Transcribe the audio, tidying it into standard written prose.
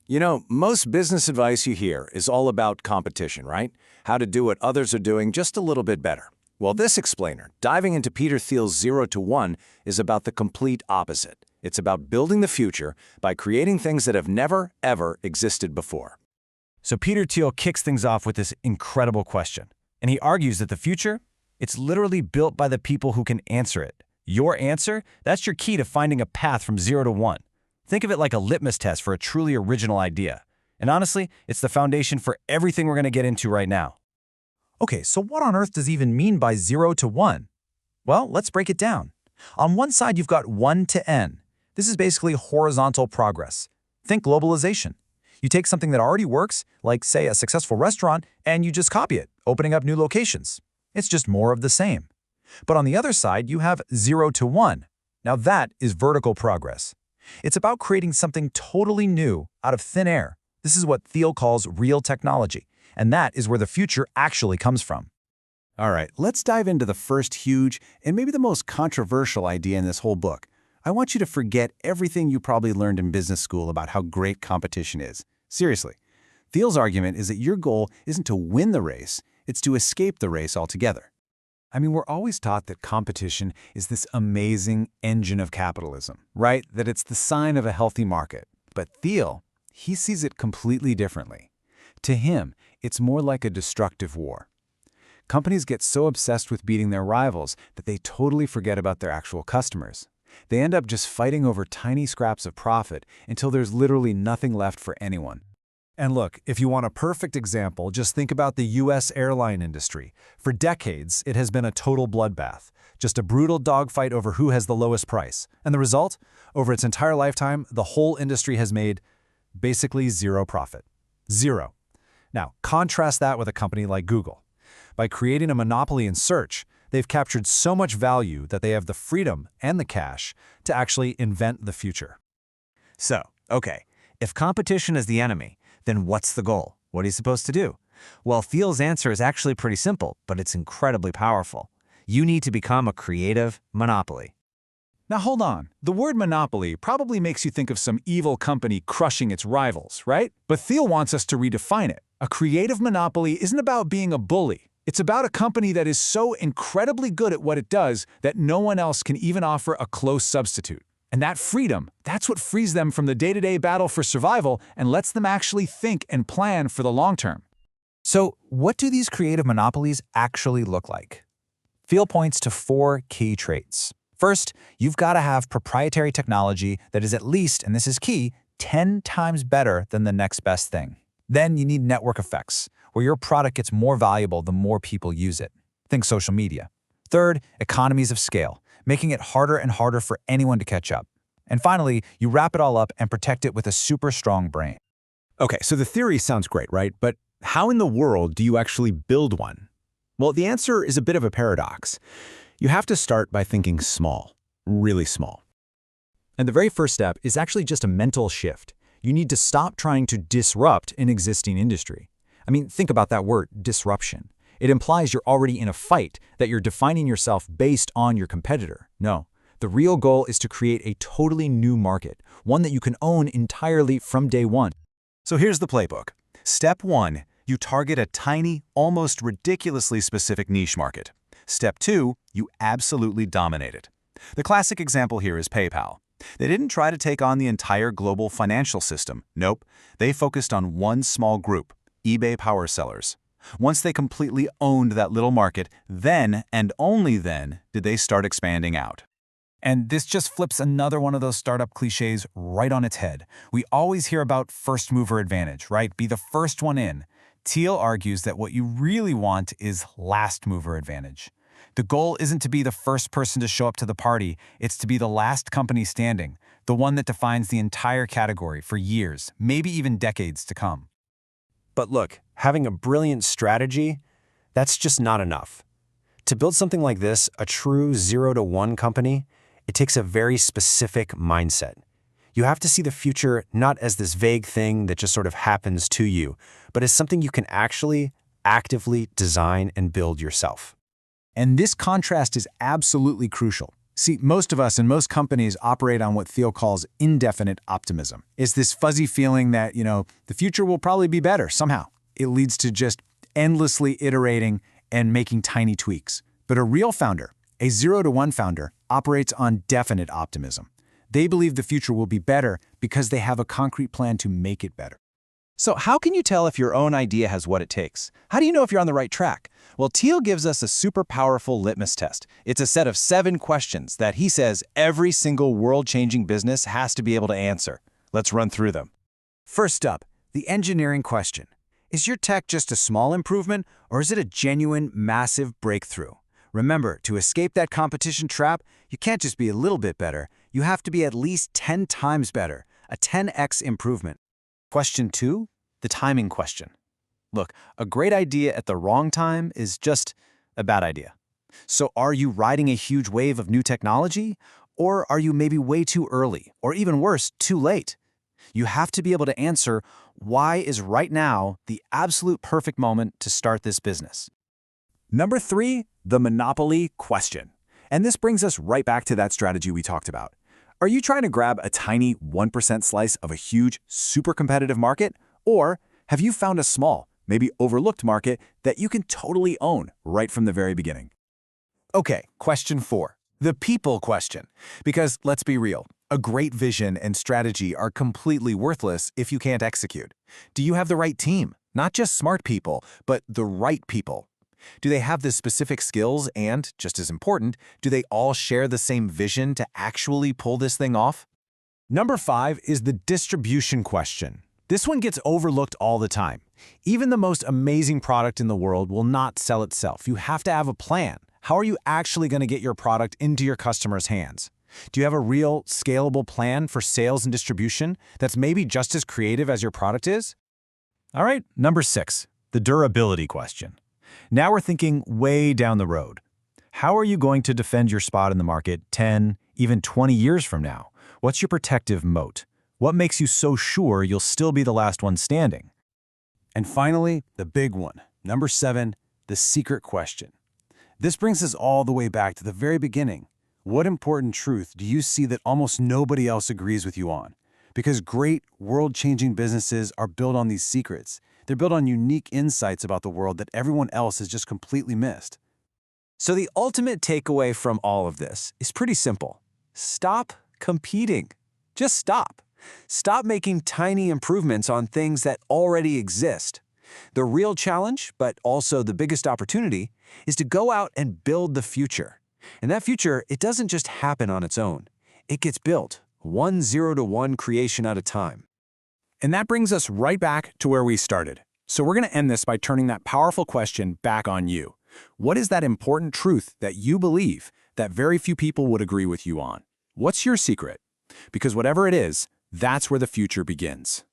You know, most business advice you hear is all about competition, right? How to do what others are doing just a little bit better. Well, this explainer, diving into Peter Thiel's 0 to 1, is about the complete opposite. It's about building the future by creating things that have never, ever existed before. So Peter Thiel kicks things off with this incredible question. And he argues that the future, it's literally built by the people who can answer it. Your answer, that's your key to finding a path from 0 to 1. Think of it like a litmus test for a truly original idea. And honestly, it's the foundation for everything we're going to get into right now. Okay, so what on earth does he even mean by 0 to 1? Well, let's break it down. On one side, you've got 1 to n. This is basically horizontal progress. Think globalization. You take something that already works, like, say, a successful restaurant, and you just copy it, opening up new locations. It's just more of the same. But on the other side, you have 0 to 1. Now that is vertical progress. It's about creating something totally new out of thin air. This is what Thiel calls real technology, and that is where the future actually comes from. All right, let's dive into the first huge and maybe the most controversial idea in this whole book. I want you to forget everything you probably learned in business school about how great competition is. Seriously, Thiel's argument is that your goal isn't to win the race, it's to escape the race altogether. I mean, we're always taught that competition is this amazing engine of capitalism, right? That it's the sign of a healthy market. But Thiel, he sees it completely differently. To him, it's more like a destructive war. Companies get so obsessed with beating their rivals that they totally forget about their actual customers. They end up just fighting over tiny scraps of profit until there's literally nothing left for anyone. And look, if you want a perfect example, just think about the U.S. airline industry. For decades, it has been a total bloodbath, just a brutal dogfight over who has the lowest price. And the result? Over its entire lifetime, the whole industry has made basically zero profit. Zero. Now, contrast that with a company like Google. By creating a monopoly in search, they've captured so much value that they have the freedom and the cash to actually invent the future. So, okay, if competition is the enemy, then what's the goal? What are you supposed to do? Well, Thiel's answer is actually pretty simple, but it's incredibly powerful. You need to become a creative monopoly. Now hold on. The word monopoly probably makes you think of some evil company crushing its rivals, right? But Thiel wants us to redefine it. A creative monopoly isn't about being a bully. It's about a company that is so incredibly good at what it does that no one else can even offer a close substitute. And that freedom, that's what frees them from the day-to-day battle for survival and lets them actually think and plan for the long term. So, what do these creative monopolies actually look like? Thiel points to 4 key traits. First, you've got to have proprietary technology that is at least, and this is key, 10 times better than the next best thing. Then you need network effects, where your product gets more valuable the more people use it. Think social media. Third, economies of scale, making it harder and harder for anyone to catch up. And finally, you wrap it all up and protect it with a super strong brain. Okay, so the theory sounds great, right? But how in the world do you actually build one? Well, the answer is a bit of a paradox. You have to start by thinking small, really small. And the very first step is actually just a mental shift. You need to stop trying to disrupt an existing industry. I mean, think about that word, disruption. It implies you're already in a fight, that you're defining yourself based on your competitor. No, the real goal is to create a totally new market, one that you can own entirely from day one. So here's the playbook. Step 1, you target a tiny, almost ridiculously specific niche market. Step 2, you absolutely dominate it. The classic example here is PayPal. They didn't try to take on the entire global financial system. Nope, they focused on one small group, eBay power sellers. Once they completely owned that little market, then and only then did they start expanding out. And this just flips another one of those startup cliches right on its head. We always hear about first mover advantage, right? Be the first one in. Thiel argues that what you really want is last mover advantage. The goal isn't to be the first person to show up to the party, it's to be the last company standing, the one that defines the entire category for years, maybe even decades to come. But look, having a brilliant strategy, that's just not enough. To build something like this, a true 0 to 1 company, it takes a very specific mindset. You have to see the future not as this vague thing that just sort of happens to you, but as something you can actually actively design and build yourself. And this contrast is absolutely crucial. See, most of us and most companies operate on what Thiel calls indefinite optimism. It's this fuzzy feeling that, the future will probably be better somehow. It leads to just endlessly iterating and making tiny tweaks. But a real founder, a 0 to 1 founder, operates on definite optimism. They believe the future will be better because they have a concrete plan to make it better. So how can you tell if your own idea has what it takes? How do you know if you're on the right track? Well, Thiel gives us a super powerful litmus test. It's a set of 7 questions that he says every single world-changing business has to be able to answer. Let's run through them. First up, the engineering question. Is your tech just a small improvement, or is it a genuine, massive breakthrough? Remember, to escape that competition trap, you can't just be a little bit better. You have to be at least 10 times better, a 10x improvement. Question 2, the timing question. Look, a great idea at the wrong time is just a bad idea. So are you riding a huge wave of new technology? Or are you maybe way too early, or even worse, too late? You have to be able to answer, why is right now the absolute perfect moment to start this business? Number 3, the monopoly question. And this brings us right back to that strategy we talked about. Are you trying to grab a tiny 1% slice of a huge, super competitive market? Or have you found a small, maybe overlooked market that you can totally own right from the very beginning? Okay, question 4, the people question. Because let's be real, a great vision and strategy are completely worthless if you can't execute. Do you have the right team? Not just smart people, but the right people. Do they have the specific skills and, just as important, do they all share the same vision to actually pull this thing off? Number 5 is the distribution question. This one gets overlooked all the time. Even the most amazing product in the world will not sell itself. You have to have a plan. How are you actually going to get your product into your customers' hands? Do you have a real, scalable plan for sales and distribution that's maybe just as creative as your product is? All right, number 6, the durability question. Now we're thinking way down the road. How are you going to defend your spot in the market 10, even 20 years from now? What's your protective moat? What makes you so sure you'll still be the last one standing? And finally, the big one, number 7, the secret question. This brings us all the way back to the very beginning. What important truth do you see that almost nobody else agrees with you on? Because great, world-changing businesses are built on these secrets. They're built on unique insights about the world that everyone else has just completely missed. So the ultimate takeaway from all of this is pretty simple. Stop competing. Just stop. Stop making tiny improvements on things that already exist. The real challenge, but also the biggest opportunity, is to go out and build the future. And that future, it doesn't just happen on its own. It gets built, one 0 to 1 creation at a time. And that brings us right back to where we started. So we're going to end this by turning that powerful question back on you. What is that important truth that you believe that very few people would agree with you on? What's your secret? Because whatever it is, that's where the future begins.